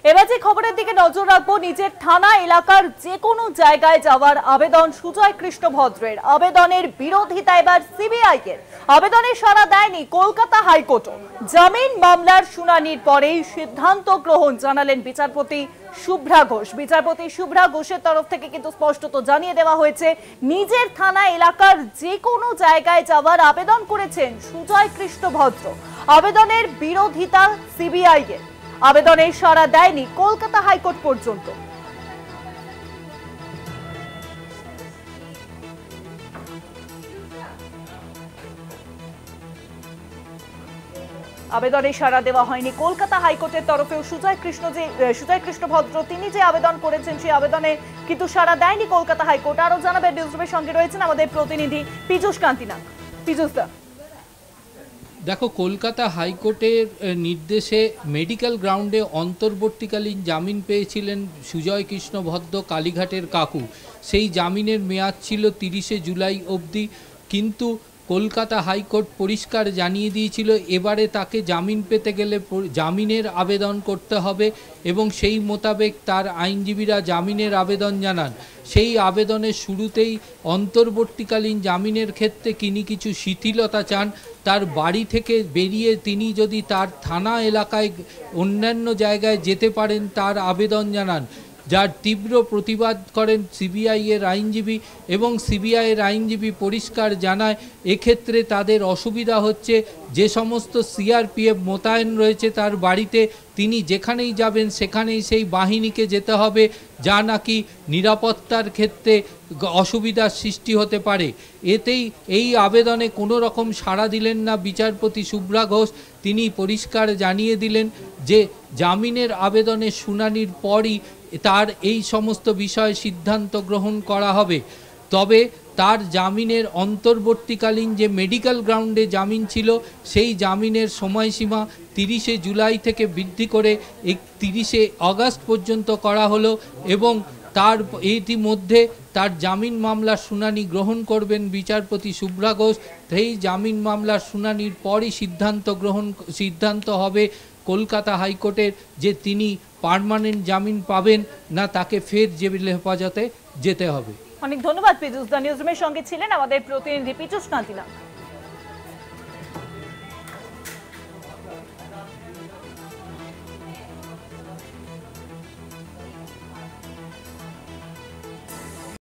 এবার যে খবরের দিকে নজর রাখবো, নিজের থানা এলাকার যে কোনো জায়গায় যাওয়ার আবেদন সুজয় কৃষ্ণ ভদ্রের। আবেদনের বিরোধিতা এবার সিবিআই এর। আবেদনের সাড়া দেয়নি কলকাতা হাইকোর্টও। জামিন মামলার শুনানির পরেই সিদ্ধান্ত গ্রহণ জানালেন বিচারপতি শুভ্রা ঘোষ। বিচারপতি শুভ্রা ঘোষের তরফ থেকে কিন্তু স্পষ্টত জানিয়ে দেওয়া হয়েছে, নিজের থানা এলাকার যে কোনো জায়গায় যাওয়ার আবেদন করেছেন সুজয় কৃষ্ণ ভদ্র। আবেদনের বিরোধিতা সিবিআই এর। আবেদনের সাড়া দেয়নি কলকাতা হাইকোর্ট পর্যন্ত। আবেদনে সাড়া দেওয়া হয়নি কলকাতা হাইকোর্টের তরফেও। সুজয় কৃষ্ণ ভদ্র তিনি যে আবেদন করেছেন সেই আবেদনে কিন্তু সাড়া দেয়নি কলকাতা হাইকোর্ট। আরো জানাবেন নিউজরুমের সঙ্গে রয়েছেন আমাদের প্রতিনিধি পীযূষ কান্তি নাগ। পীযূষ দা, দেখো, কলকাতা হাইকোর্টের নির্দেশে মেডিকেল গ্রাউন্ডে অন্তর্বর্তীকালীন জামিন পেয়েছিলেন সুজয় কৃষ্ণ ভদ্র, কালীঘাটের কাকু। সেই জামিনের মেয়াদ ছিল 30শে জুলাই অবধি, কিন্তু কলকাতা হাইকোর্ট পরিষ্কার জানিয়ে দিয়েছিল এবারে তাকে জামিন পেতে গেলে জামিনের আবেদন করতে হবে এবং সেই মোতাবেক তার আইনজীবীরা জামিনের আবেদন জানান। সেই আবেদনের শুরুতেই অন্তর্বর্তীকালীন জামিনের ক্ষেত্রে তিনি কিছু শিথিলতা চান। তার বাড়ি থেকে বেরিয়ে তিনি যদি তার থানা এলাকায় অন্যান্য জায়গায় যেতে পারেন তার আবেদন জানান, যার তীব্র প্রতিবাদ করেন সিবিআই এর আইনজীবী। এবং সিবিআই এর আইনজীবী পরিষ্কার জানায় এক্ষেত্রে তাদের অসুবিধা হচ্ছে, যে সমস্ত সিআরপিএফ মোতায়েন রয়েছে তার বাড়িতে, তিনি যেখানেই যাবেন সেখানেই সেই বাহিনীকে যেতে হবে, যা নাকি নিরাপত্তার ক্ষেত্রে অসুবিধার সৃষ্টি হতে পারে। এতেই এই আবেদনে কোনো রকম সাড়া দিলেন না বিচারপতি শুভ্রা ঘোষ। তিনি পরিষ্কার জানিয়ে দিলেন যে জামিনের আবেদনের শুনানির পরই তার এই সমস্ত বিষয়ে সিদ্ধান্ত গ্রহণ করা হবে। তবে তার জামিনের অন্তর্বর্তীকালীন যে মেডিকেল গ্রাউন্ডে জামিন ছিল সেই জামিনের সময়সীমা 30শে জুলাই থেকে বৃদ্ধি করে 31শে আগস্ট পর্যন্ত করা হলো এবং তার ইতিমধ্যে তার জামিন মামলার শুনানি গ্রহণ করবেন বিচারপতি শুভ্রা ঘোষ। সেই জামিন মামলার শুনানির পরই সিদ্ধান্ত হবে কলকাতা হাইকোর্টের, যে তিনি পার্মানেন্ট জামিন পাবেন না তাকে ফের জেল হেফাজতে যেতে হবে। অনেক ধন্যবাদ পীযূষ দা। নিউজরুমের সঙ্গে ছিলেন আমাদের প্রতিনিধি পীযূষ কান্তি নাগ।